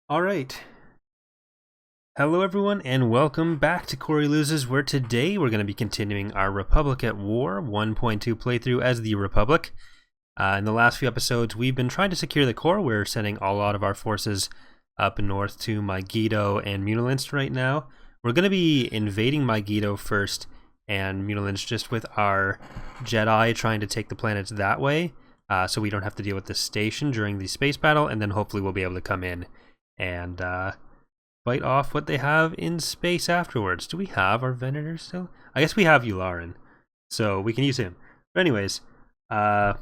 All right. Hello, everyone, and welcome back to Corey Loses, where today we're going to be continuing our Republic at War 1.2 playthrough as the Republic. In the last few episodes, we've been trying to secure the core. We're sending a lot of our forces up north to Mygeeto and Munilinst right now. We're going to be invading Mygeeto first, and Munilinst just with our Jedi trying to take the planets that way, so we don't have to deal with the station during the space battle, and then hopefully we'll be able to come in and fight off what they have in space afterwards. Do we have our Venator still? I guess we have Yularen, so we can use him. But anyways, so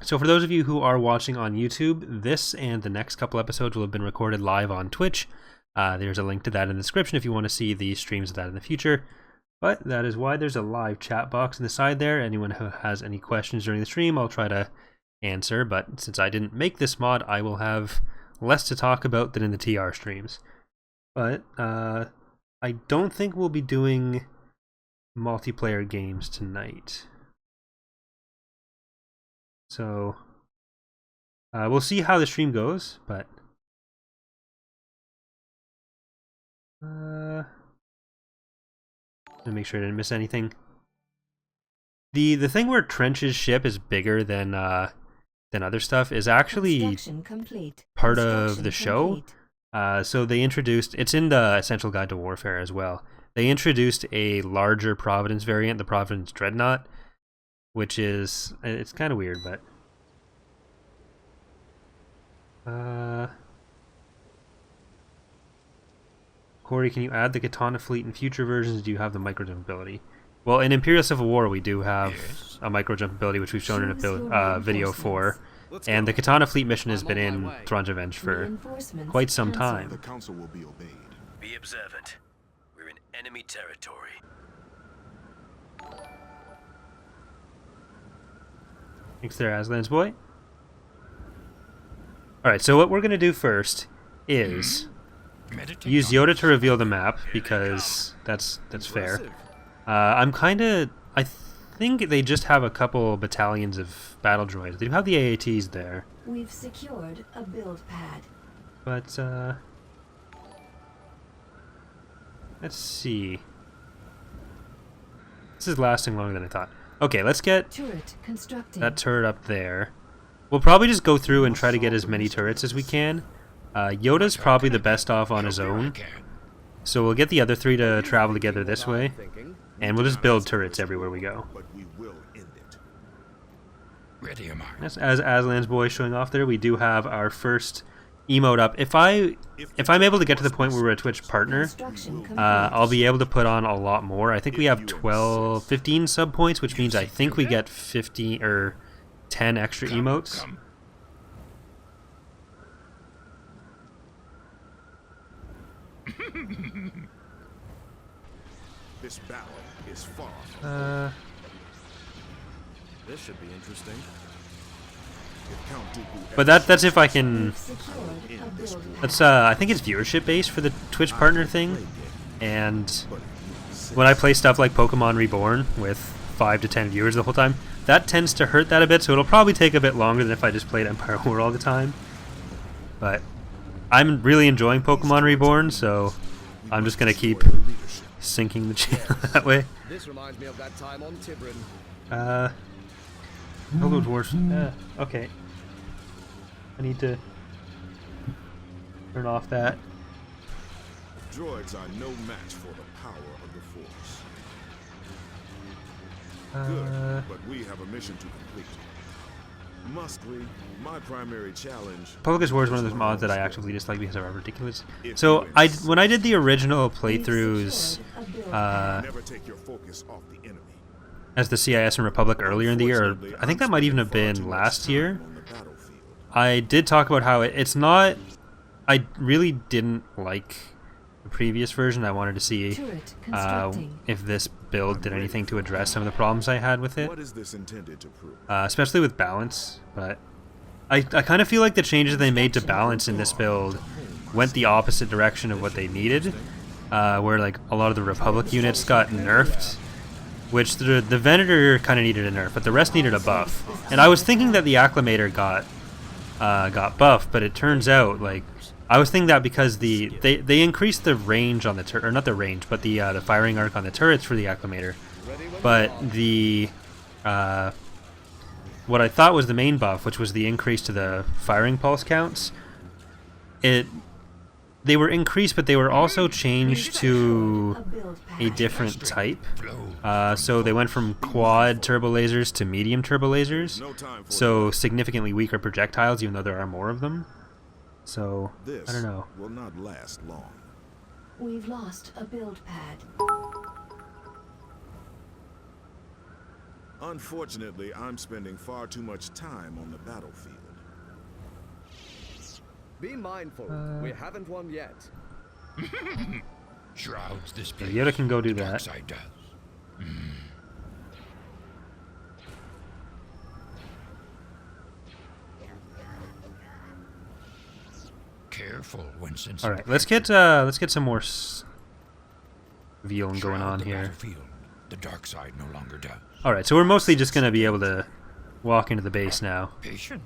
for those of you who are watching on YouTube, this and the next couple episodes will have been recorded live on Twitch. There's a link to that in the description if you want to see the streams of that in the future. But that is why there's a live chat box on the side there. Anyone who has any questions during the stream, I'll try to answer. But since I didn't make this mod, I will have less to talk about than in the TR streams. But I don't think we'll be doing multiplayer games tonight. So we'll see how the stream goes, but to make sure I didn't miss anything. The thing where Trench's ship is bigger than other stuff is actually part of the show. So they introduced, it's in the Essential Guide to Warfare as well. They introduced a larger Providence variant, the Providence Dreadnought, which is, it's kind of weird, but Corey, can you add the Katana fleet in future versions? Do you have the microjump ability? Well, in Imperial Civil War, we do have a microjump ability, which we've shown in a video for. And the Katana fleet mission has been in Thrawn's Revenge for quite some time. The council will be obeyed. Be observant. We're in enemy territory. Thanks there, Aslan's boy. Alright, so what we're going to do first is use Yoda to reveal the map, because that's fair. I think they just have a couple battalions of battle droids. They do have the AATs there. We've secured a build pad. But, let's see. This is lasting longer than I thought. Okay, let's get that turret up there. We'll probably just go through and try to get as many turrets as we can. Yoda's probably the best off on his own. So we'll get the other three to travel together this way. And we'll just build turrets everywhere we go. As Aslan's boy showing off there, we do have our first emote up. If I'm able to get to the point where we're a Twitch partner, I'll be able to put on a lot more. I think we have 15 sub points, which means I think we get 15 or 10 extra emotes. This battle is far. This should be interesting. But that's if I can. That's I think it's viewership based for the Twitch partner thing, and when I play stuff like Pokemon Reborn with 5 to 10 viewers the whole time, that tends to hurt that a bit. So it'll probably take a bit longer than if I just played Empire War all the time. But I'm really enjoying Pokemon Reborn, so I'm just gonna keep sinking the channel that way. This reminds me of that time on Tibrin. Hello, dwarves. Okay. I need to turn off that. Droids are no match for the power of the Force. Good, but we have a mission to complete. Must we? My primary challenge. Public War is one of those mods that I actively dislike because they're ridiculous. So when I did the original playthroughs, Never take your focus off the enemy. as the CIS and Republic earlier in the year, or I think that might even have been last year, I did talk about how it's not. I really didn't like the previous version. I wanted to see if this build did anything to address some of the problems I had with it. What is this intended to prove? Especially with balance. But I kind of feel like the changes they made to balance in this build went the opposite direction of what they needed, where like a lot of the Republic units got nerfed, which the Venator kind of needed a nerf, but the rest needed a buff. And I was thinking that the Acclimator got buffed, but it turns out like I was thinking that because they increased the range on the or not the range, but the firing arc on the turrets for the acclimator. But the what I thought was the main buff, which was the increase to the firing pulse counts, they were increased, but they were also changed to a different type. So they went from quad turbo lasers to medium turbo lasers, so significantly weaker projectiles, even though there are more of them. So I don't know. Will not last long. We've lost a build pad. Unfortunately, I'm spending far too much time on the battlefield. Be mindful, we haven't won yet. Shrouds this place. Yoda can go do The dark that. side does. Careful, Winston. All right, let's get some more veal going on here. The dark side no longer does. All right, so we're mostly just gonna be able to walk into the base now. Patience.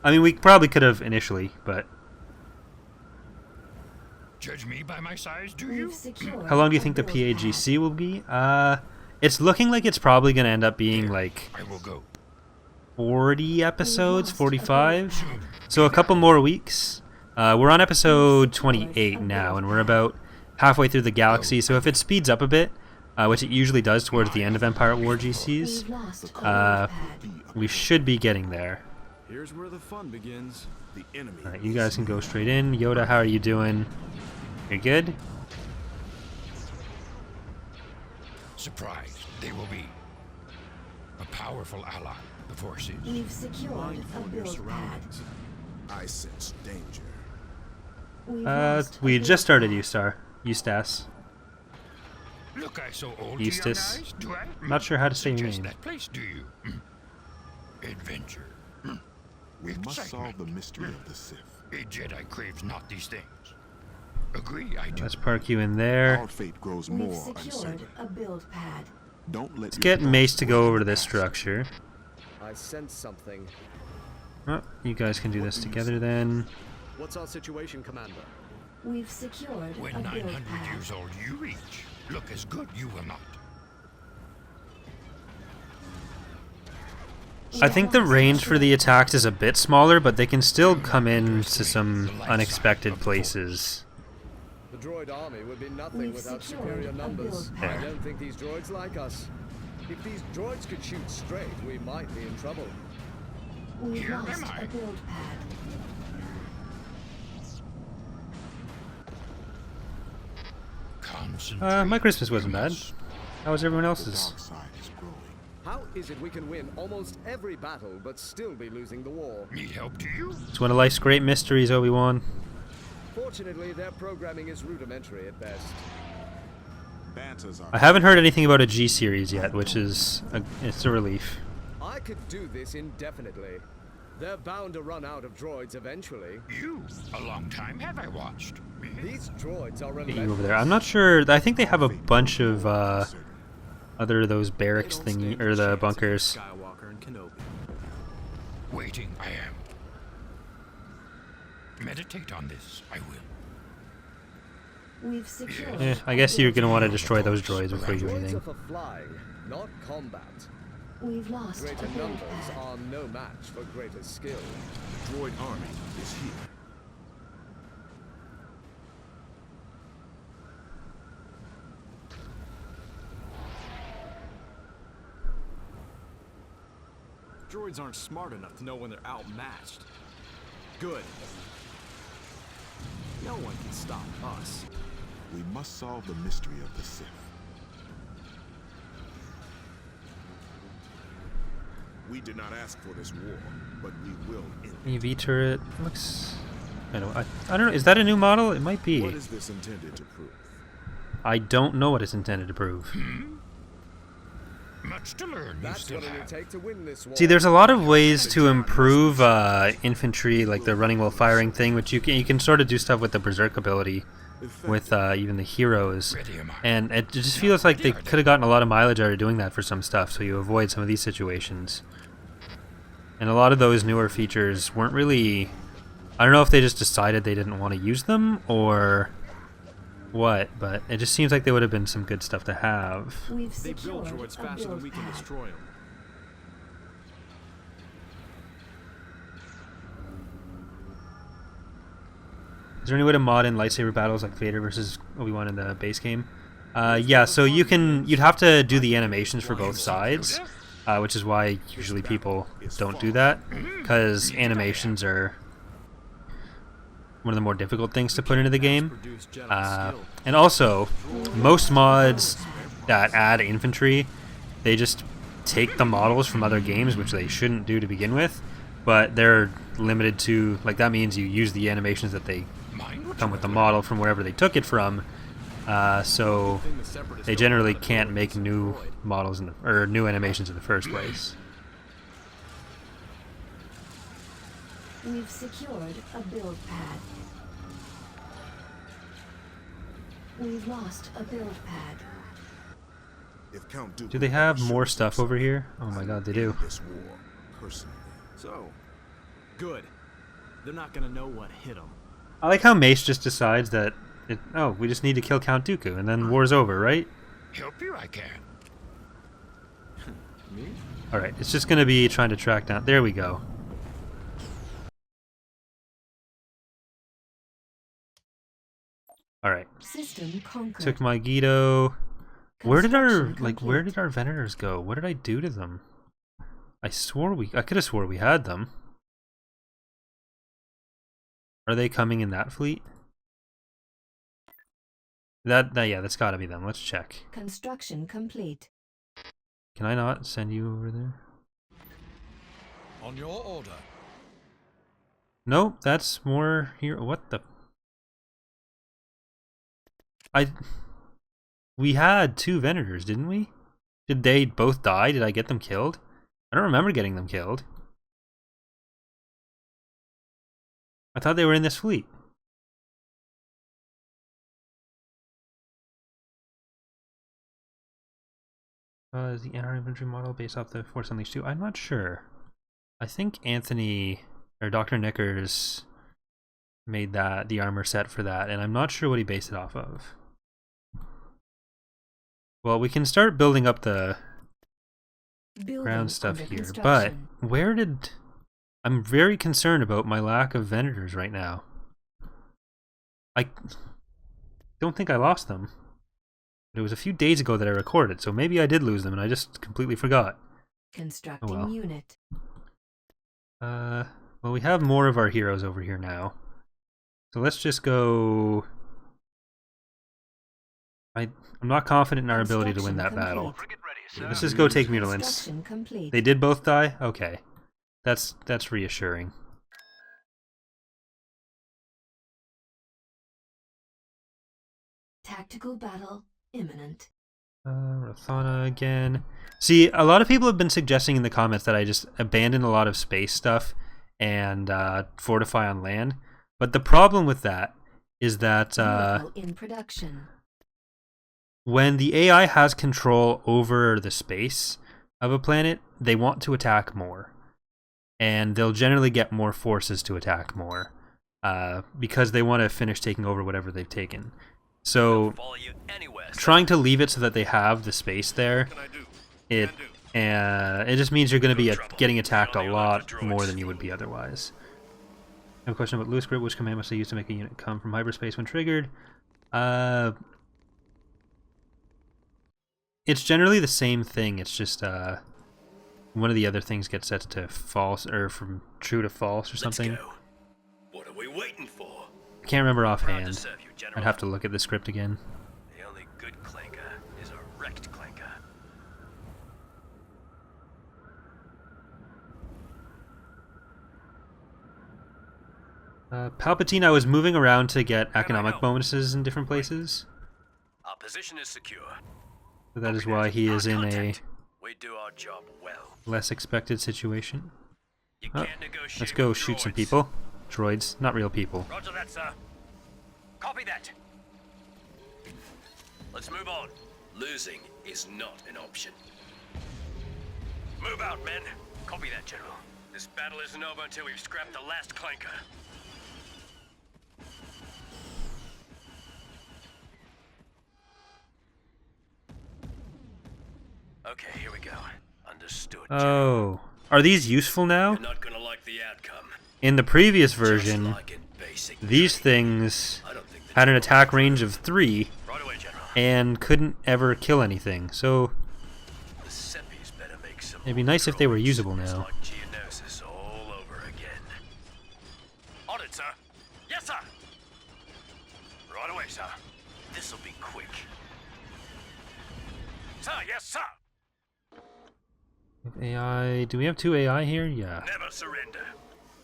I mean, we probably could have initially, but Judge me by my size, do you? We've secured how long do you a think the build pad. PAGC will be? It's looking like it's probably gonna end up being like I will go. 40 episodes, 45. So a couple more weeks. We're on episode 28 now, and we're about halfway through the galaxy. So if it speeds up a bit, which it usually does towards the end of Empire at War GCs, We've lost a build pad. we should be getting there. Here's where the fun begins. The enemy. All right, you guys can go straight in. Yoda, how are you doing? You're good? Surprised, they will be a powerful ally. The forces. We've secured a Mindful of your build pad. surroundings. I sense danger. We've lost a We build just started pad. Eustace. Look, I so old Eustace. to young eyes, do I? Not sure how to say your Suggest name. that place, do you? Adventure. We must Excitement. solve the mystery of the Sith. A Jedi craves not these things. Agree, I do. Let's park you in there. Our fate grows We've more secured uncertain. a build pad. Don't let Let's your get thoughts Mace to go poison over to the this past. structure. I sense something. Oh, you guys can do this together then. What's our situation, Commander? We've secured When a build 900 pad. years old you reach, look as good you will not. I think the range for the attacks is a bit smaller, but they can still come in to some unexpected places. The droid army would be nothing We've without secured superior a numbers. build I pad. don't think these droids like us. If these droids could shoot straight, we might be in trouble. We've Here lost am I. a build pad. Concentrate. My Christmas wasn't bad. How was everyone The else's? dark side is growing. How is it we can win almost every battle but still be losing the war? Need help, do you? It's one of life's great mysteries, Obi-Wan. Fortunately, their programming is rudimentary at best. Banters are I haven't heard anything about a G series yet, which is it's a relief. I could do this indefinitely. They're bound to run out of droids eventually. You. A long time have I watched. These droids are Get you over relentless. there. I'm not sure. I think they have a bunch of other of those barracks They don't thingy stand or a the chance bunkers. against Skywalker and Kenobi. Waiting, I am. Meditate on this, I will. We've secured. I guess you're gonna want to destroy those droids before you do Droids are anything. for flying, not combat. We've lost a Greater build numbers pad. are no match for greater skill. The droid army is here. Droids aren't smart enough to know when they're outmatched. Good. No one can stop us. We must solve the mystery of the Sith. We did not ask for this war, but we will end it. EV turret looks. I don't know. Is that a new model? It might What be. is this intended to prove? I don't know what it's intended to prove. Much to learn, you That's still what it would have. take to win this war. See, there's a lot of ways to improve infantry, like the running while firing thing, which you can sort of do stuff with the berserk ability, with even the heroes, Ready am I. and it just feels like they could have gotten a lot of mileage out of doing that for some stuff, so you avoid some of these situations. And a lot of those newer features weren't really I don't know if they just decided they didn't want to use them or what, but it just seems like they would have been some good stuff to have. We've They build secured droids a faster than build we can pad. destroy them. Is there any way to mod in lightsaber battles like Vader versus Obi-Wan in the base game? Yeah, so you'd have to do the animations for both sides, which is why usually people don't do that, because animations are one of the more difficult things to put into the game. Produce Jedi skill. And also, most mods that add infantry, they just take the models from other games, which they shouldn't do to begin with, but they're limited to, like, that means you use the animations that they come with the model from wherever they took it from, so Thing the Separatists they don't generally know how to can't build make is new droid. models or new animations in the first place. We've secured a build pad. We've lost a build pad. If Count Dooku Do they have ever more shows stuff over himself, here? Oh my I god, will they do. end this war personally. So, good. They're not gonna know what hit them. I like how Mace just decides that, we just need to kill Count Dooku, and then war's over, right? Help you, I can. Me? Alright, it's just gonna be trying to track down. There we go. Alright, System conquered. took Mygeeto. Where did Construction our Venators go? What did I do to them? I could have swore we had them. Are they coming in that fleet? Yeah, that's gotta be them. Let's check. Construction complete. Can I not send you over there? On your order. Nope, that's more here. What the? We had 2 Venators, didn't we? Did they both die? Did I get them killed? I don't remember getting them killed. I thought they were in this fleet. Is the NR infantry model based off the Force Unleashed 2? I'm not sure. I think Anthony or Dr. Knickers made the armor set for that, and I'm not sure what he based it off of. Well, we can start building up the Building ground stuff under here, but construction. I'm very concerned about my lack of Venators right now. I don't think I lost them. It was a few days ago that I recorded, so maybe I did lose them and I just completely forgot. Constructing well. unit. Well, we have more of our heroes over here now. So let's just go... I'm not confident in our ability to win that Construction battle. complete. Let's just go take Mutilants. Construction complete. They did both die? Okay. That's reassuring. Tactical battle imminent. Rathana again. See, a lot of people have been suggesting in the comments that I just abandon a lot of space stuff and fortify on land. But the problem with that is that Vehicle in production. when the AI has control over the space of a planet, they want to attack more. And they'll generally get more forces to attack more because they want to finish taking over whatever they've taken. So Follow you anywhere. trying to leave it so that they have the space there, it just means you're going to be getting attacked a lot more than you would be otherwise. I have a question about loose grip. Which command must I use to make a unit come from hyperspace when triggered? It's generally the same thing. It's just one of the other things gets set to false or from true to false or something. Let's go. What are we waiting for? I can't remember Proud to offhand. serve you, General. I'd have to look at the script again. The only good clanker is a wrecked clanker. Palpatine, I was moving around to get economic bonuses in different places. Our position is secure. So that is why he is in a Contact. We do our job well. less expected situation. You Oh, can't negotiate let's go with shoot some droids. people. Droids, not real people. Roger that, sir. Copy that. Let's move on. Losing is not an option. Move out, men. Copy that, General. This battle isn't over until we've scrapped the last clanker. Oh. Are these useful now? You're not gonna like the outcome. In the previous Just version, like in basic these training. things I don't think the had an general attack will range of 3 Right away, General. and couldn't ever kill anything. So The Seppies better make some it'd be more nice if they were droids. usable It's now. like Geonosis all over again. On it, sir. Yes, sir. Right away, sir. This'll be quick. Sir, yes, sir. AI, do we have 2 AI here? Yeah. Never surrender.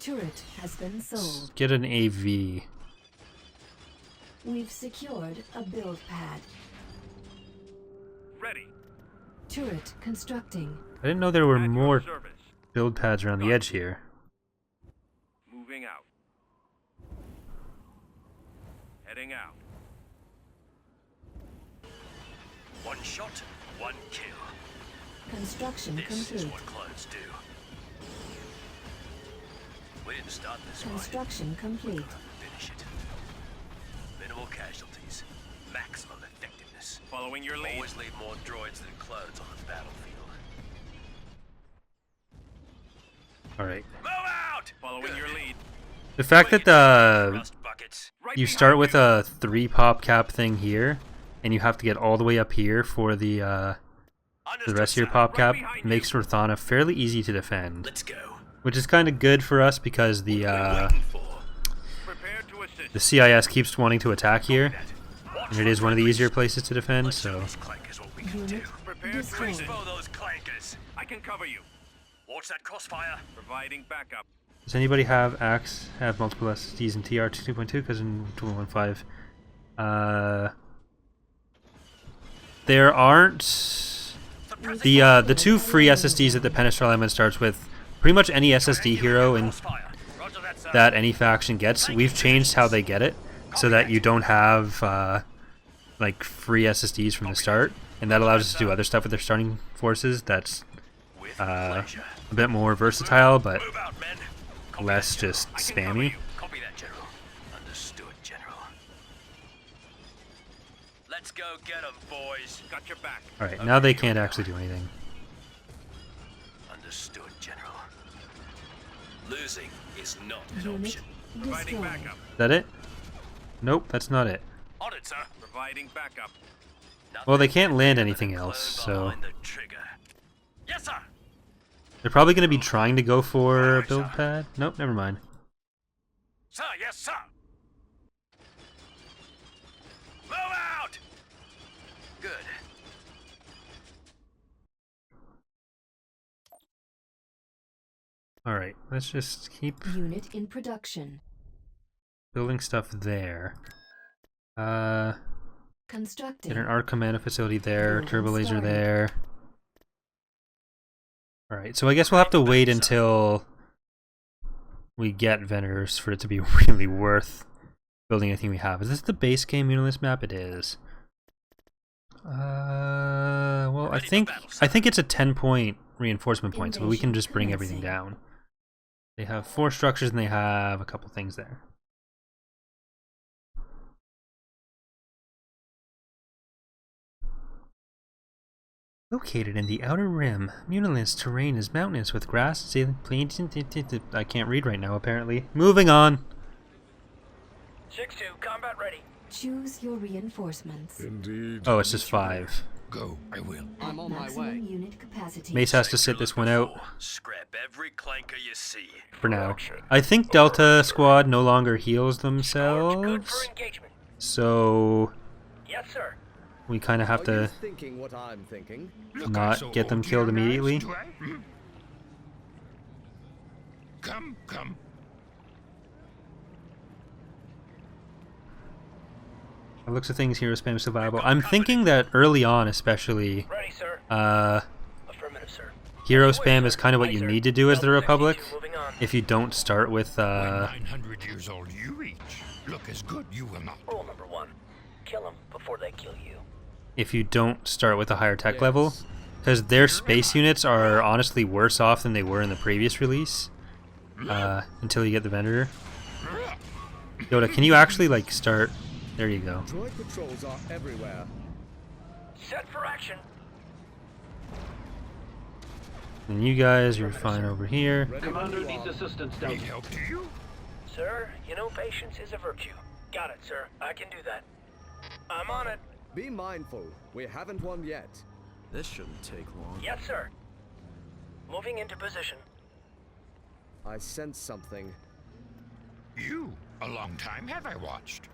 Turret has been sold. Get an AV. We've secured a build pad. Ready. Turret constructing. I didn't know there were At your more service. build pads around the edge here. Moving out. Heading out. One shot, one kill. Construction This is complete. what clones do. We didn't start this fight. Construction complete. Finish it. Minimal casualties. Maximum effectiveness. Following your lead. Always leave more droids than clones on the battlefield. Alright. Move out! Following Good. your lead. The fact that the Rust buckets. Right you behind start with a 3 pop cap thing here, and you have to get all the way up here for the rest of your pop cap, makes Rthana fairly easy to defend. Let's go. Which is kind of good for us because the Waiting for. Prepare to assist. the CIS keeps wanting to attack here, Watch and it is for one of the easier friendlies. places to defend. Let's show So these clankers what we can do. Unit Prepare to destroyed. assist. Expo those clankers. I can cover you. Watch that crossfire. Providing backup. does anybody have multiple SSDs in TR 2.2? Because in 2.15, there aren't the 2 free SSDs that the Penistral element starts with. Pretty much any SSD hero in Crossfire. Roger that, sir. that any faction gets, we've changed how they get it so that you don't have like free SSDs from the start, and that allows us to do other stuff with their starting forces. That's With a pleasure. bit more versatile, but Move out, men. Copy less that, General. just I can cover spammy. you. Copy that, General. Understood, General. Let's go get 'em, boys. Got your back. All right, now they can't actually do anything. Understood, General. Losing is not an Unit option. Providing destroyed. backup. Is that it? Nope, that's not it. On it, sir. Providing backup. Well, they can't land Nothing anything but a else, clone so behind the trigger. Yes, sir. they're probably going to be trying to go for a build pad. Nope, never mind. Sir, yes, sir. Move out. Good. All right, let's just keep Unit in production. building stuff there. Get Constructing. an arc commando facility there, Building turbo laser started. there. Alright, so I guess we'll have to wait until we get vendors for it to be really worth building anything we have. Is this the base game Unilist map? It is. Well, I Ready for think battle, sir. it's a 10-point reinforcement point, so we can Invasion just bring everything commencing. down. They have 4 structures and they have a couple things there. Located in the outer rim, Munilin's terrain is mountainous with grass, sailing plains. I can't read right now, apparently. Moving on. 6-2, combat ready. Choose your reinforcements. Indeed. Oh, it's just 5. Go, I will. I'm on my Maximum way. unit capacity. Mace has to sit this one out Scrap every clanker you see. for now. I think Delta Squad no longer heals themselves, engagement. so Yes, sir. we kind of have Are you to. thinking what I'm thinking? Look, Not I'm so get them old, killed you realize, immediately? do I? Come, come. It looks of things hero spam is still viable. I'm thinking that early on, especially, Ready, sir. Affirmative, sir. hero spam is kind of what you need to do as the Republic. Moving on. If you don't start with When 900 years old you reach, look as good you will not. Rule number 1. Kill them before they kill you. if you don't start with a higher tech level, because their space units are honestly worse off than they were in the previous release. Until you get the vendor. Yoda, can you actually like start? There you go. Droid patrols are everywhere. Set for action. And you guys, you're fine over here. Ready when Commander you needs are. assistance Need down. help, do you? Sir, you know patience is a virtue. Got it, sir. I can do that. I'm on it. Be mindful. We haven't won yet. This shouldn't take long. Yes, sir. Moving into position. I sense something. You? A long time have I watched.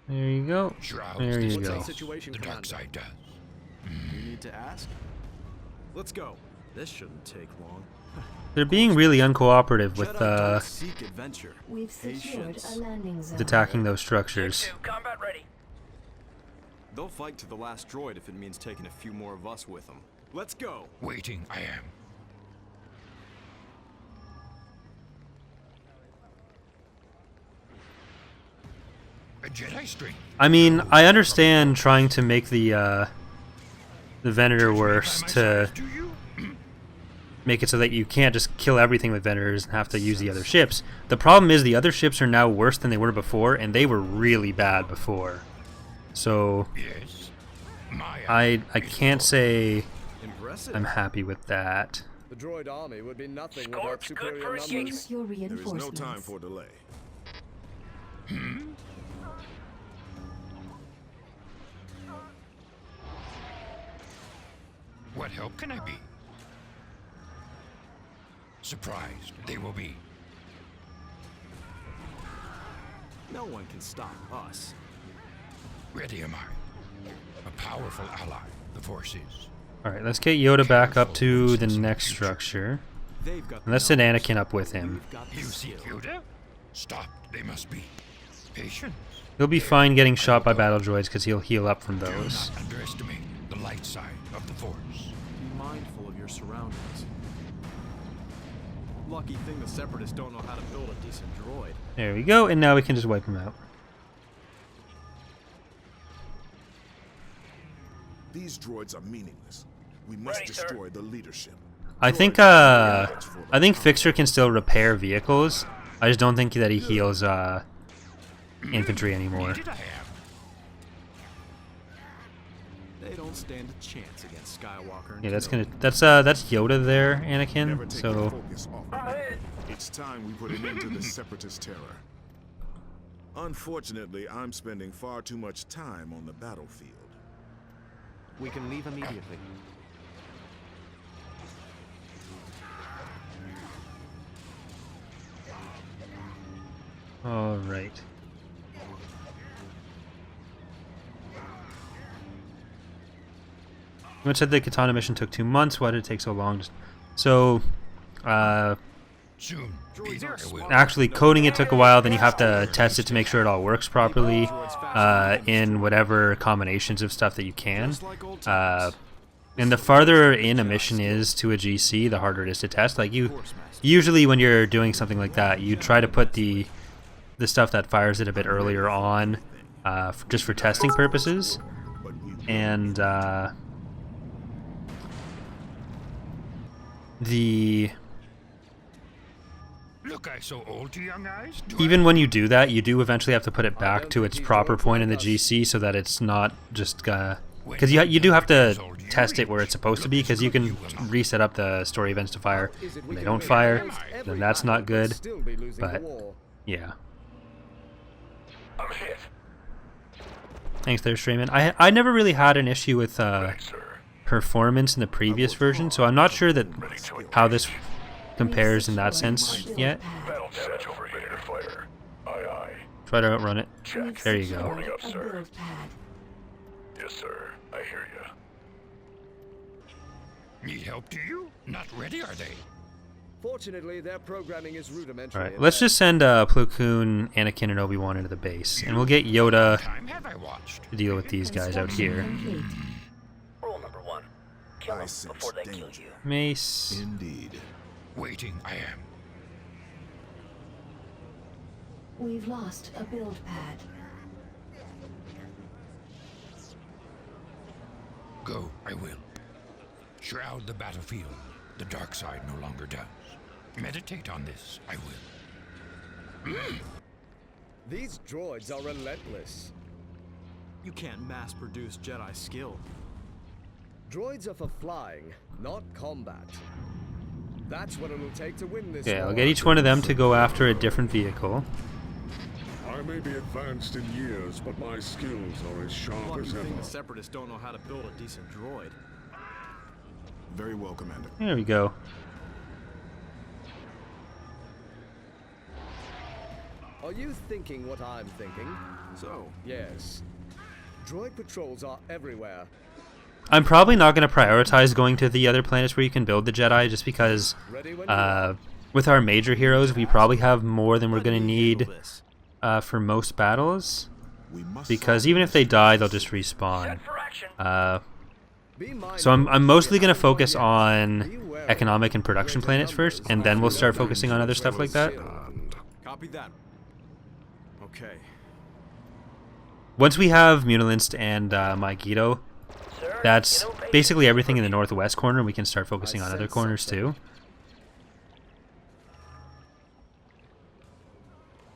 There you go. Shrouds There you What's go. our situation, the dark Commander? side does. You need to ask? Let's go. This shouldn't take long. They're being really uncooperative with Jedi don't seek adventure. We've secured Patience. a landing zone. attacking those structures. Two, combat ready. They'll fight to the last droid if it means taking a few more of us with them. Let's go. Waiting, I am. A Jedi string. I mean, I understand trying to make the Venator worse to Do you? make it so that you can't just kill everything with Venators and have to use the other ships. The problem is the other ships are now worse than they were before, and they were really bad before. So Yes. My I can't say Impressive. I'm happy with that. The droid army would be nothing without Scorch, good superior for numbers. Choose your There is reinforcements. no time for delay. What help can I be? Surprised they will be. No one can stop us. Ready am I. A powerful ally, the Force is. Alright, let's get Yoda back up to the next structure. They've got And let's send Anakin up with him. We've got the You seek skill. Yoda? Stopped they must be. Patient. He'll be fine getting shot by battle droids because he'll heal up from Do those. not underestimate the light side of the Force. Be mindful of your surroundings. Lucky thing the Separatists don't know how to build a decent droid. There we go, and now we can just wipe him out. These droids are meaningless. We must Ready, sir. destroy the leadership. I think Fixer can still repair vehicles. I just don't think that he heals infantry anymore. Did I have? They don't stand a chance against Skywalker and Yeah, that's Kenobi. gonna that's Yoda there, Never Anakin. take the So focus off of it. It's time we put an end to the Separatist terror. Unfortunately, I'm spending far too much time on the battlefield. We can leave immediately. all right. You said the Katana mission took 2 months. Why did it take so long? So, Soon. Be there, I will. actually coding it took a while. Then you have to test it to make sure it all works properly in whatever combinations of stuff that you can. Just like old times. And the farther in a mission is to a GC, the harder it is to test. Like usually when you're doing something like that, you try to put the stuff that fires it a bit earlier on, just for testing purposes. And Look, I so old to young eyes. Do even when you do that, you do eventually have to put it back to its proper point in the GC so that it's not just because you do have to test it where it's supposed to be, because you can reset up the story events to fire. When they don't fire, then that's not good. Still be losing the But war. yeah. I'm hit. Thanks there, Strayman. I never really had an issue with Sir. performance in the previous version, so I'm not sure that how this compares in that sense yet. Battle damage over here. Fighter. Aye, aye. Try to outrun it. Check. There you go. Warming up, A sir. build pad. Yes, sir. I hear ya. Need help, do you? Not ready, are they? Fortunately, their programming is rudimentary. Alright, at let's best. just send Plo Koon, Anakin, and Obi-Wan into the base, and we'll get Yoda Time have I watched? to deal with these guys out here. Complete. Rule number 1. Kill I them sense before they kill danger. you. Mace. Indeed. Waiting, I am. We've lost a build pad. Go, I will. Shroud the battlefield. The dark side no longer does. Meditate on this, I will. These droids are relentless. You can't mass-produce Jedi skill. Droids are for flying, not combat. That's what it'll take to win this Okay, I'll war. get each one of them to go after a different vehicle. I may be advanced in years, but my skills are as sharp Lucky as thing ever. the Separatists don't know how to build a decent droid. Very well, Commander. There we go. Are you thinking what I'm thinking? So, Yes. Droid patrols are everywhere. I'm probably not going to prioritize going to the other planets where you can build the Jedi, just because Ready when you are. with our major heroes, we probably have more than we're how do going to we handle need this? for most battles. We must Because solve even the if they mystery die, of they'll the just respawn. Set for action. Be mindful So I'm of mostly the going to outgoing focus yes. on Be wary. economic and production Greater planets first, numbers and then we'll are start more focusing on other stuff like that. And Copy that. Okay. Once we have Munilinst and Mygeeto, Sir, that's you know, basically everything in the northwest corner. We can start focusing on other sense corners something. too.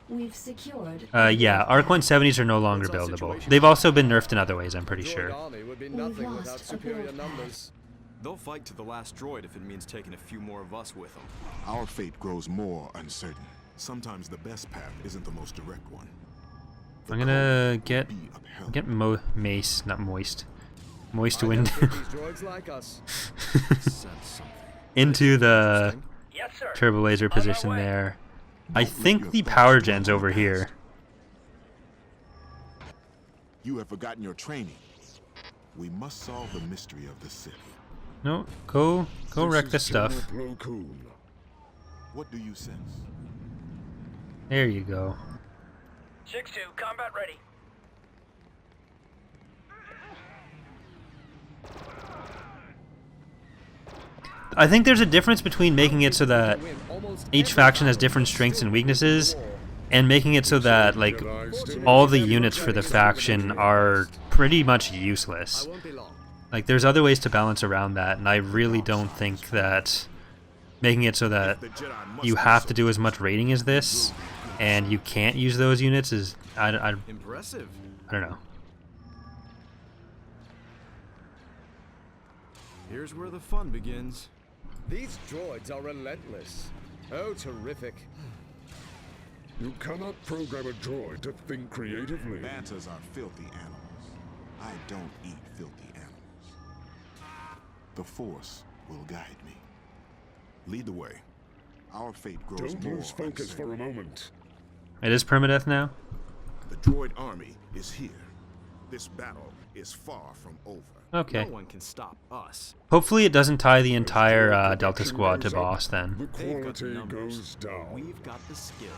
We've secured. Yeah, Arc 170s are no longer What's our buildable. situation? They've also been nerfed in other ways, I'm pretty Droid sure. army would be We've nothing lost without a superior build pad. numbers. They'll fight to the last droid if it means taking a few more of us with them. our fate grows more uncertain. Sometimes the best path isn't the most direct one. I'm gonna get Be upheld. Mace, not Moist. Moist I Wind don't think these droids like us. Sense something. into the Interesting. Yes, sir. turbo laser On my position way. there. I Don't let think your the thoughts power dwell gen's on over the here. past. You have forgotten your training. We must solve the mystery of the Sith. No, go wreck this stuff. General Plo Koon. What do you sense? There you go. 6-2, combat ready. I think there's a difference between making it so that Win almost each every faction has battle different and strengths still and win the weaknesses, war. and making it so that like Jedi still all the units for the faction are pretty much I useless. won't be long. Like there's other ways to balance around that, and I really don't think that making it so that The Jedi must you be have to so- do as much rating as this, and you can't use those units is I Impressive. don't know. Here's where the fun begins. These droids are relentless. Oh, terrific. You cannot program a droid to think creatively. Bantas are filthy animals. I don't eat filthy animals. The Force will guide me. Lead the way. Our fate grows Don't more lose focus uncertain. for a moment. It is permadeath now. The droid army is here. This battle is far from over. Okay. No one can stop us. Hopefully it doesn't tie the entire Droid Delta production Squad to goes up, boss then. The They've got the quality numbers. goes down. We've got the skill.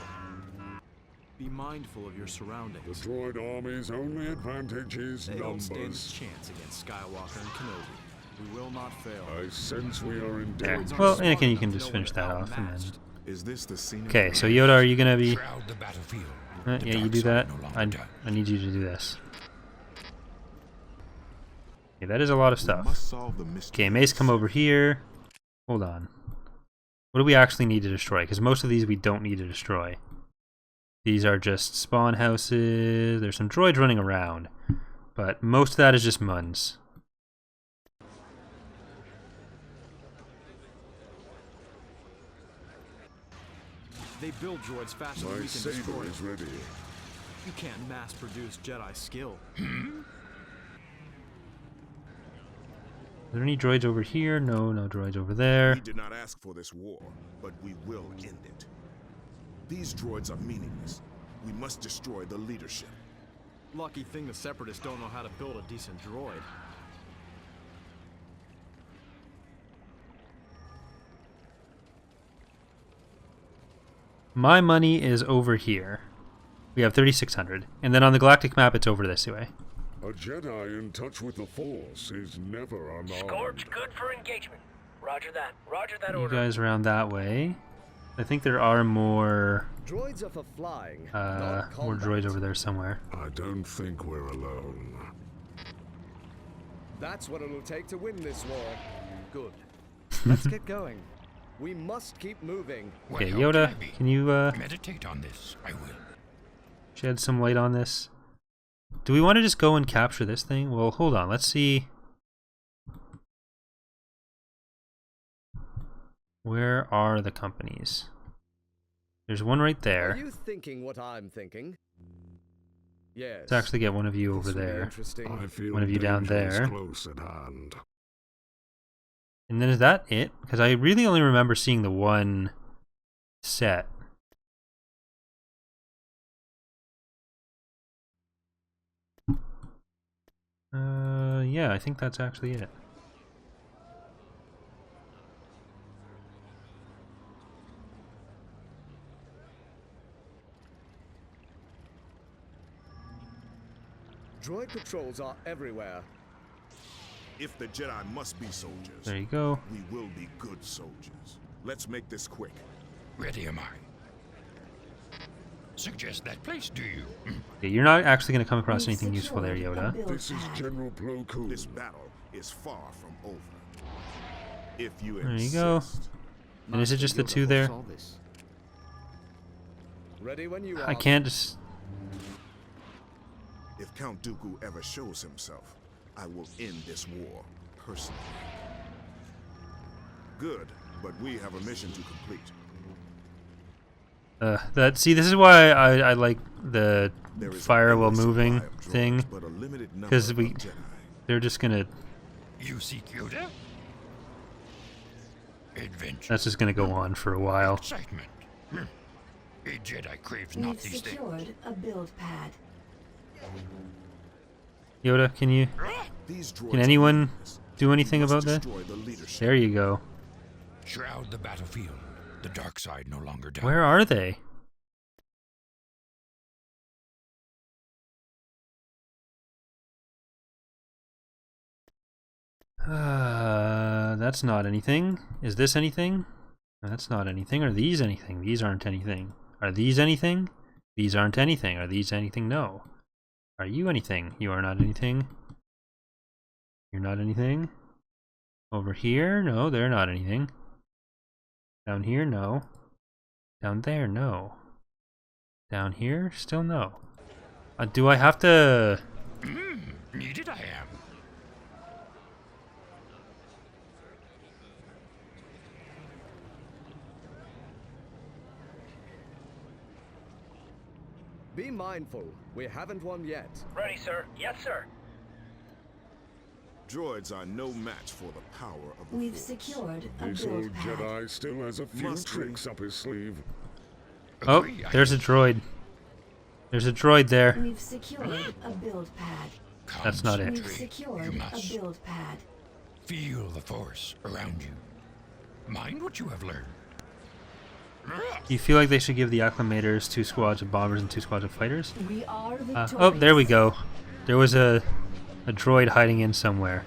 Be mindful of your The surroundings. droid army's only advantage is They don't stand a numbers. chance against Skywalker and Kenobi. We will not fail. I sense we are in There. danger. Well, Smart Anakin, you enough can to just know finish when that they're off and then. Is this the scene? Okay, so Yoda, are you gonna be? Shroud the battlefield. The Yeah, you dark do side that. no longer does. I need you to do this. Okay, that is a lot of We stuff. must solve the mystery. Okay, of Mace, the come Sith. over here. Hold on. What do we actually need to destroy? Because most of these we don't need to destroy. These are just spawn houses. There's some droids running around. But most of that is just Muns. They build droids faster than My we can destroy saber them. is ready. You can't mass-produce Jedi skill. Are there any droids over here? No, no droids over there. We did not ask for this war, but we will end it. These droids are meaningless. We must destroy the leadership. Lucky thing the Separatists don't know how to build a decent droid. My money is over here. We have 3,600. And then on the galactic map, it's over this way. A Jedi in touch with the Force is never unarmed. Scorch good for engagement. Roger that. Roger that You order. guys around that way. I think there are more Droids are for flying, more not combat. droids over there somewhere. I don't think we're alone. That's what it'll take to win this war. Good. Let's get going. We must keep moving. What Okay, help Yoda, I be? can you Meditate on this. I will. shed some light on this? Do we want to just go and capture this thing? Well, hold on. Let's see. Where are the companies? There's one right Are there. you thinking what I'm thinking? Yes. Let's actually get one of you over This will be there. interesting. I feel One of you down danger is there. close at hand. And then is that it? Because I really only remember seeing the one set. Yeah, I think that's actually it. Droid patrols are everywhere. If the Jedi must be soldiers, There you go. we will be good soldiers. Let's make this quick. Ready am I. Suggest that place, do you? Okay, you're not actually going to come across We've anything useful there, secured a Yoda. build This is pad. General Plo Koon. This battle is far from over. If you There you go. insist. And is it just the two there? Ready when you are. I can't just... If Count Dooku ever shows himself, I will end this war personally. Good, but we have a mission to complete. See, this is why I like the There is fire a while limited moving supply of droids, thing. but a limited number Because of we... Jedi. They're just gonna... You seek Yoda? Adventure. That's just gonna go on for a while. Excitement. A Jedi craves not We've these things. secured a build pad. Yoda, can you... These droids Can are anyone meaningless. do anything We must about that? destroy the leadership. There you go. Shroud the battlefield. The dark side no longer does. Where are they? That's not anything. Is this anything? That's not anything. Are these anything? These aren't anything. Are these anything? These aren't anything. Are these anything? No. Are you anything? You are not anything. You're not anything. Over here? No, they're not anything. Down here? No. Down there? No. Down here? Still no. Do I have to... Needed I am. Be mindful. We haven't won yet. Ready, sir. Yes, sir. Droids are no match for the power of the We've Force. secured a This build old pad. Jedi still has a few Must we? tricks up his sleeve. Oh, Agree, I there's a droid. There's a droid there. We've secured a build pad. That's not it. We've Concentrate. secured You a must build pad. feel the force around you. Mind what you have learned. Do you feel like they should give the acclimators 2 squads of bombers and 2 squads of fighters? We are victorious. Oh, there we go. There was a droid hiding in somewhere.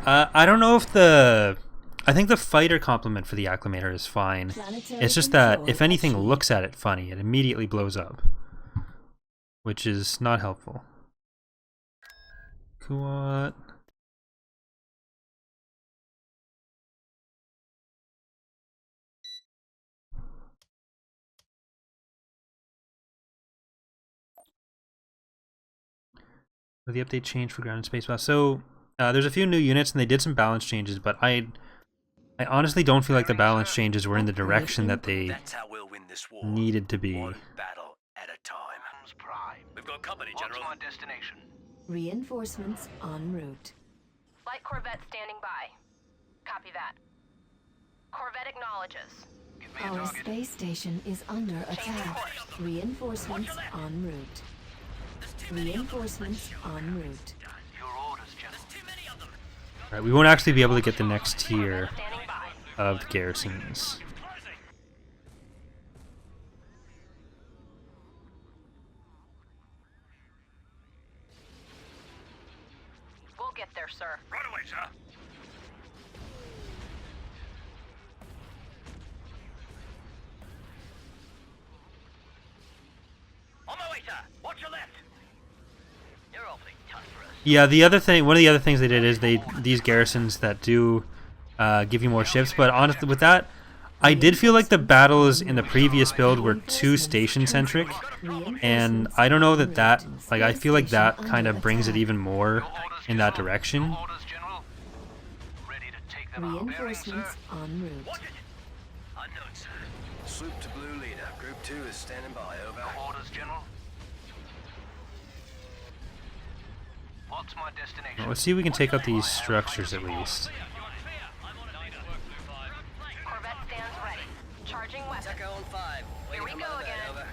I don't know if the... I think the fighter complement for the acclimator is fine. Planetary It's just that control if anything achieved. looks at it funny, it immediately blows up. Which is not helpful. Kuat. The update changed for ground and space battle. So there's a few new units and they did some balance changes, but I honestly don't feel like the balance changes were in the direction that they That's how we'll win this war. needed to be. One battle at a time. We've got company, General. What's my destination? Reinforcements en route. Light Corvette standing by. Copy that. Corvette acknowledges. Give me a Our target. space station is under attack. course. Reinforcements en route. Reinforcements en route. Your orders, General. There's too many of them. Right, we won't actually be able to get the next tier Standing by. of garrisons. We'll get there, sir. Right away, sir. On my way, sir. Watch your left. You're awfully tough for us. Yeah, the other thing, one of the other things they did is these garrisons that do give you more ships, but honestly, with that, I did feel like the battles in the previous build were too station-centric, and I don't know that like, I feel like that kind of brings it even more in that direction. Orders, General. Ready to take them out. Reinforcements en route. Watch it. Unknown, sir. Swoop to blue leader. Group 2 is standing by. Over. Orders, General. What's my destination? Well, let's see if we can take out these structures at least. Corvette stands ready. Charging weapons. Echo on 5. Here we go again. Over.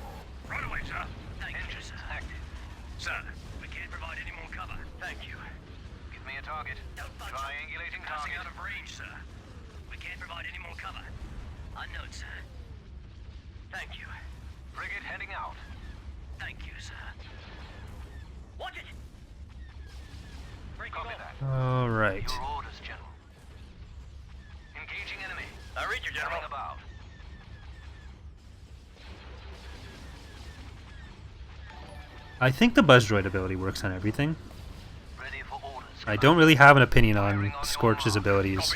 Right away, sir. Engines active. Sir, we can't provide any more cover. Thank you. Give me a target. Triangulating target. Out of range, sir. We can't provide any more cover. Unknown, sir. Thank you. Frigate heading out. Thank you, sir. Watch it! Copy that. All right. Your orders, General. Engaging enemy. I read you, General. About. I think the buzz droid ability works on everything. Ready for orders. I don't really have an opinion on Scorch's abilities.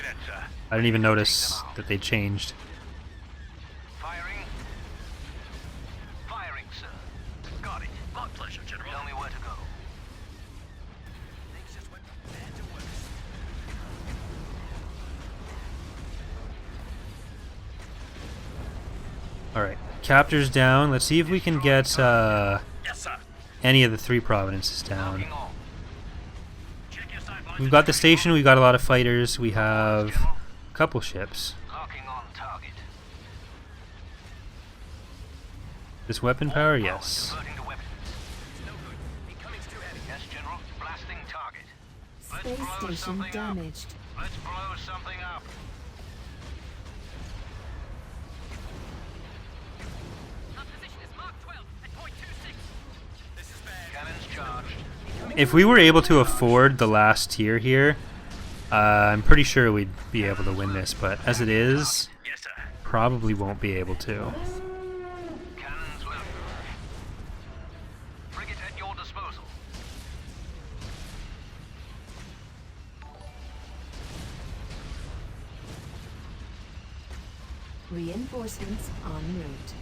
I didn't even notice that they changed. Firing. Firing, sir. Got it. My pleasure, General. Tell me where to go. Things just went from bad to worse. Alright, captors down. Let's see if we can get Yes, sir. any of the 3 Providences down. Locking on. Check your sight lines. We've got the station, we've got a lot of fighters, we have a couple ships. Locking on target. This weapon power, yes. Converting to weapons. No good. Incoming's too heavy. Yes, General. Blasting target. Space blow station something up. damaged. Let's blow something up. Our position is Mark 12 at point 26. This is bad. Cannons charged. If we were able to afford the last tier here, I'm pretty sure we'd be able to win this, but as it is, Yes, sir. probably won't be able to. Cannons loaded. Frigate at your disposal. Reinforcements en route.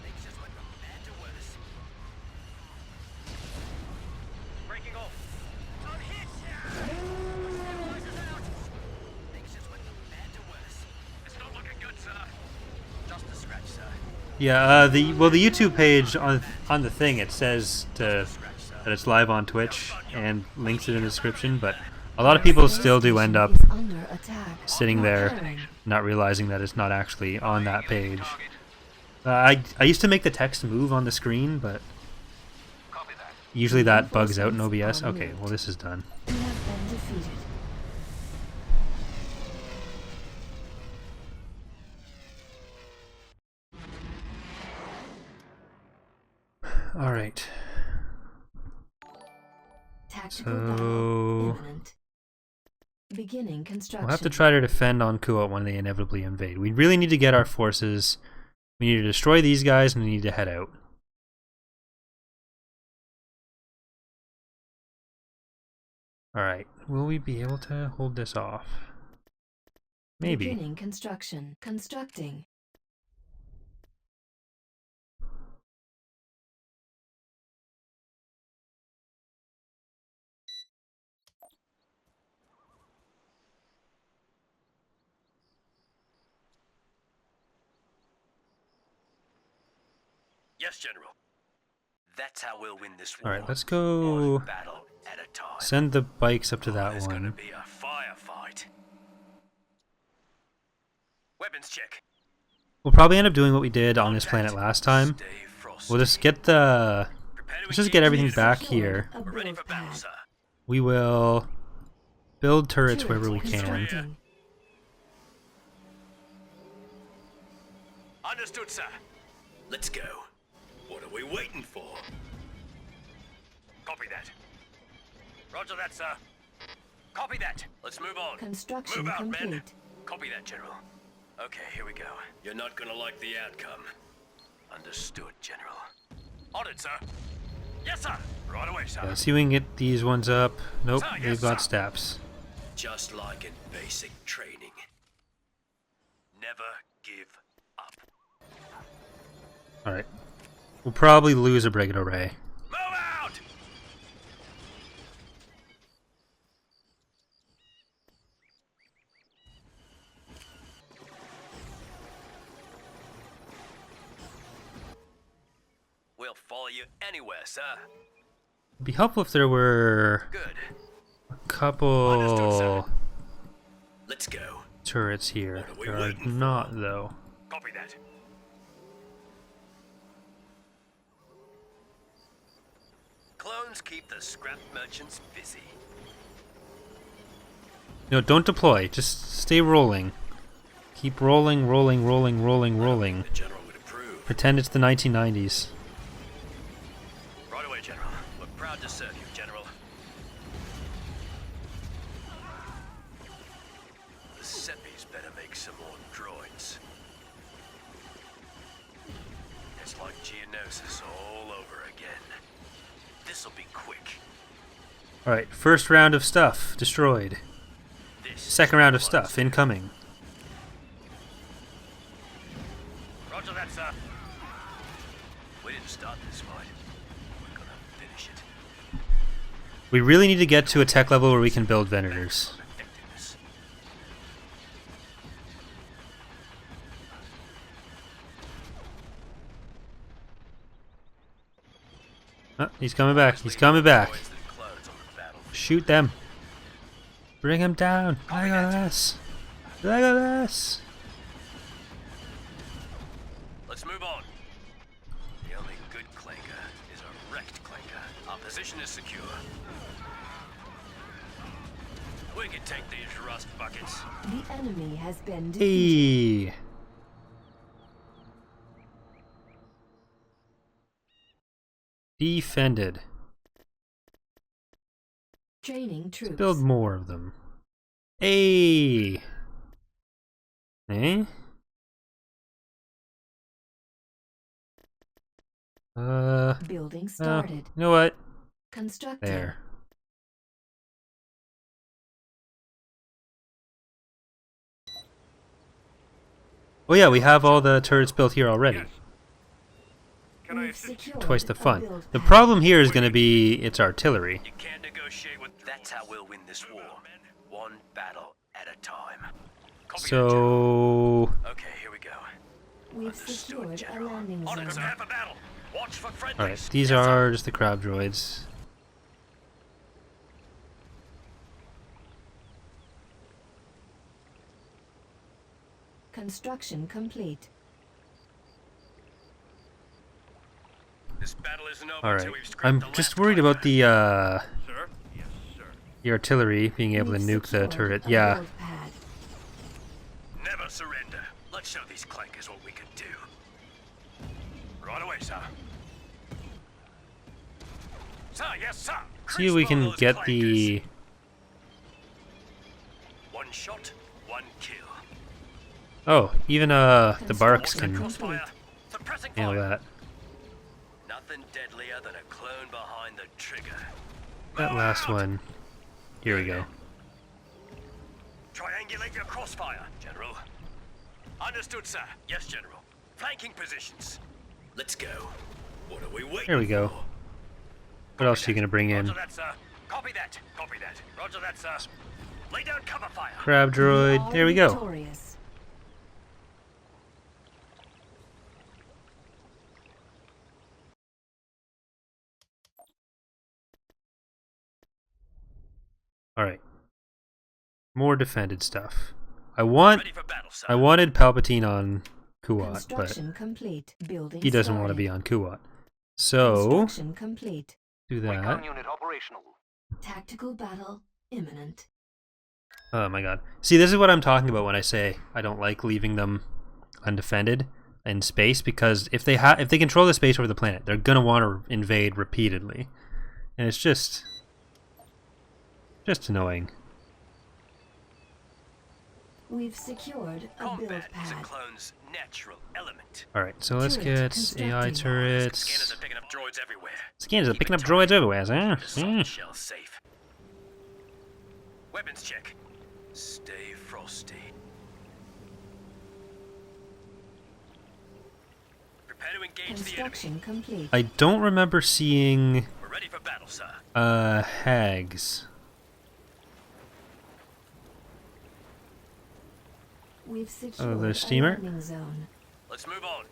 Things just went from bad to worse. Breaking off. On hit! Stabilizers out! Things just went from bad to worse. It's not looking good, sir. Just a scratch, sir. Yeah, the YouTube page on the thing, it says that it's live on Twitch and links it in the description, but a lot of people still do end up Is under attack. sitting there Repairing. not realizing that it's not actually on that page. I used to make the text move on the screen, but Copy that. usually that bugs out in OBS. Okay, well this is done. We have been defeated. Alright, Tactical So- battle imminent. Beginning construction. we'll have to try to defend on Kuat when they inevitably invade. We really need to get our forces. We need to destroy these guys and we need to head out. Alright, will we be able to hold this off? Maybe. Beginning construction. Constructing. Yes, General. That's how we'll win this war. Alright, let's go One battle at a time. send the bikes up to that There's gonna one. be a firefight. Weapons check. We'll probably end up doing what we did on this planet last time. Stay frosty. We'll just get the... Prepare to Let's just get engage everything units. back here. A We're ready build for battle, pad. sir. We will build turrets wherever we can. Constructing. Understood, sir. Let's go. What are we waiting for? Copy that. Roger that, sir. Copy that. Let's move on. Construction Move out, men. complete. Copy that, General. Okay, here we go. You're not gonna like the outcome. Understood, General. On it, sir. Yes, sir. Right away, sir. Yeah, see if we can get these ones up. Nope, Sir, yes, they've got sir. steps. Just like in basic training. Never give up. Alright. We'll probably lose a Brigade Array. Move out! We'll follow you anywhere, sir. It'd be helpful if there were Good. a couple Let's go. turrets here. What are we There are waiting for? not, though. Copy that. Clones keep the scrap merchants busy. No, don't deploy. Just stay rolling. Keep rolling, rolling, rolling, rolling, rolling. The General would approve. Pretend it's the 1990s. Right away, General. We're proud to serve you, General. The Seppies better make some more droids. It's like Geonosis all over again. This'll be quick. Alright, first round of stuff destroyed. This Second round of stuff incoming. Roger that, sir. We didn't start this fight. We're gonna finish it. We really need to get to a tech level where we can build Venators. Effectiveness. Oh, he's coming back. He's coming back. Droids than clones on the battlefield. Shoot them. Bring him down. Legolas. Legolas. Let's move on. The only good clanker is a wrecked clanker. Our position is secure. We can take these rust buckets. The enemy has been defeated. Hey. Defended. Training troops. Build more of them. Hey. Eh? Building started. You know what? Constructing. There. Oh yeah, we have all the turrets built here already. We've secured Twice the a fun. build The pad. problem here is going to be its artillery. You can't negotiate with. That's how we'll win this war. One battle at a time. Copy that, General. So, Okay, here we go. We've Understood, secured a General. landing On it, zone. prepare for battle. Watch for friendlies. all right, these Yes, sir. are just the crab droids. Construction complete. This battle isn't over All until right, we've scraped I'm the just last worried about clanker. the Sir? Yes, sir. the artillery being able to We've nuke the secured turret. a Yeah, build pad. Never surrender. Let's show these clankers what we can do. Right away, sir. Sir, yes, sir. see if we can Those get clankers. the. One shot, one kill. Oh, even the barks Watch the can crossfire. Suppressing handle fire. that. Nothing deadlier than a clone behind the trigger. That last one. Here we go. Triangulate your crossfire, General. Understood, sir. Yes, General. Flanking positions. Let's go. What are we waiting There we go. for? What else are you gonna bring in? Roger that, sir. Copy that. Copy that. Roger that, sir. Lay down cover fire. Crab droid. There we go. Victorious. All right. More defended stuff. I wanted battle, sir. Palpatine on Kuat, but Construction complete. Building he doesn't want to started. be on Kuat. So Construction complete. do that. unit operational. Tactical battle imminent. Oh my god. See, this is what I'm talking about when I say I don't like leaving them undefended in space, because if they control the space over the planet, they're gonna want to invade repeatedly, and it's just annoying. We've secured a build Combat is a pad. clone's natural element. All right, so let's Turret get constructing. AI Scanners turrets. are picking up droids everywhere. Scanners are Keep picking it up tight. droids everywhere, huh? The soft shell safe. Weapons check. Stay frosty. Prepare to engage the enemy. Construction complete. I don't remember seeing We're ready for battle, sir. hags. We've secured there's a steamer. landing zone. Let's move on.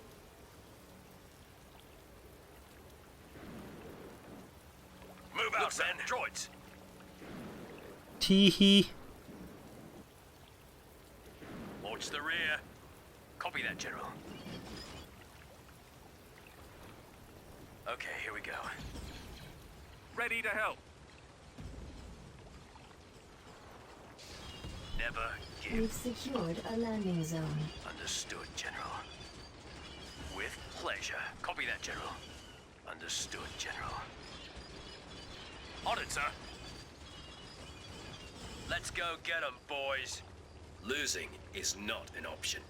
luck, man. Droids. Teehee. Watch the rear. Copy that, General. Okay, here we go. Ready to help. Never We've give. secured a landing zone. Understood, General. With pleasure. Copy that, General. Understood, General. On it, sir. Let's go get 'em, boys. Losing is not an option.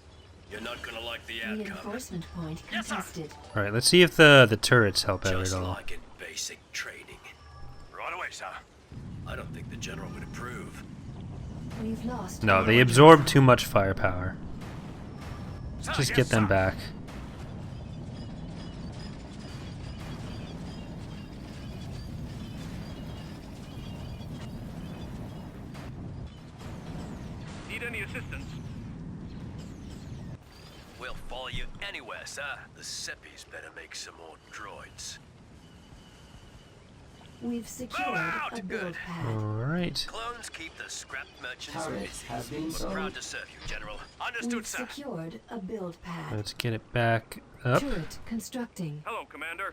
You're not gonna like the outcome. Reinforcement point Yes, sir. contested. Alright, let's see if the turrets help out Just at all. like in basic training. Right away, sir. I don't think the General would approve. We've lost. No, a they landing absorb zone. too much firepower. Sir, Just yes, get them sir. back. Need any assistance? We'll follow you anywhere, sir. The Seppies better make some more droids. We've secured out! a build Good. pad. Alright. Clones keep the scrap merchants Turret busy. has been We're sold. proud to serve you, General. Understood, We've sir. secured a build pad. Let's get it back up. Turret constructing. Hello, Commander.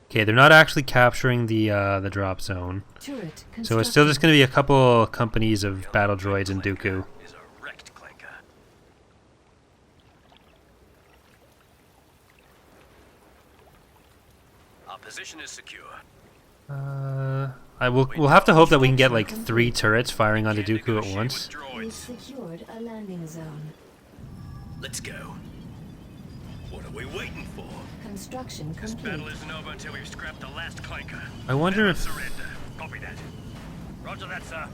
Okay, they're not actually capturing the drop zone. Turret constructing. So it's still just going to be a couple companies of battle droids and Dooku. Is a wrecked clanker. Our position is secure. We'll have to hope that we can get like 3 turrets firing onto Can't Dooku at negotiate once. with We've droids. secured a landing zone. Let's go. What are we waiting for? Construction This complete. battle isn't over until we've scrapped the last clanker. I wonder Never if surrender. Copy that. Roger that, sir.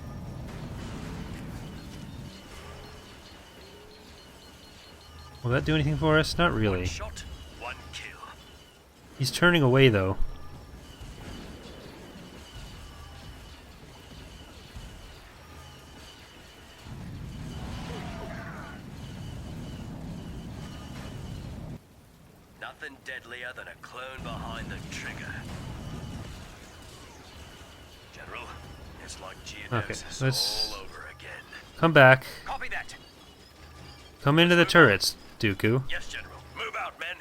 will that do anything for us? Not really. One shot, one kill. He's turning away though. Nothing deadlier than a clone behind the trigger. General, it's like Okay, Geonosis let's- all over again. Come back. Copy that. Come into the turrets, Dooku. Yes, General. Move out, men.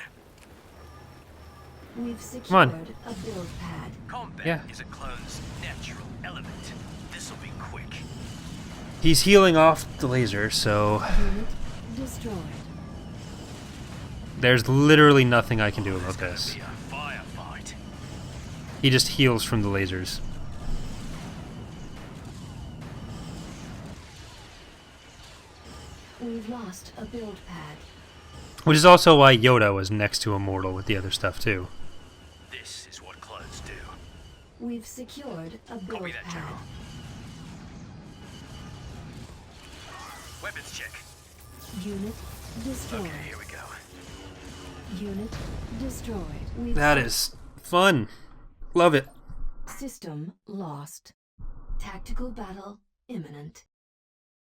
We've secured on. a build pad. Combat Yeah. is a clone's natural element. This'll be quick. He's healing off the laser, so Unit destroyed. there's literally nothing I can do about It's gonna this. be a firefight. He just heals from the lasers. We've lost a build pad. Which is also why Yoda was next to Immortal with the other stuff too. This is what clones do. We've secured a build Copy that, pad. General. Weapons check. Unit destroyed. Okay, here we go. Unit destroyed. We've That is fun. Love it. System lost. Tactical battle imminent.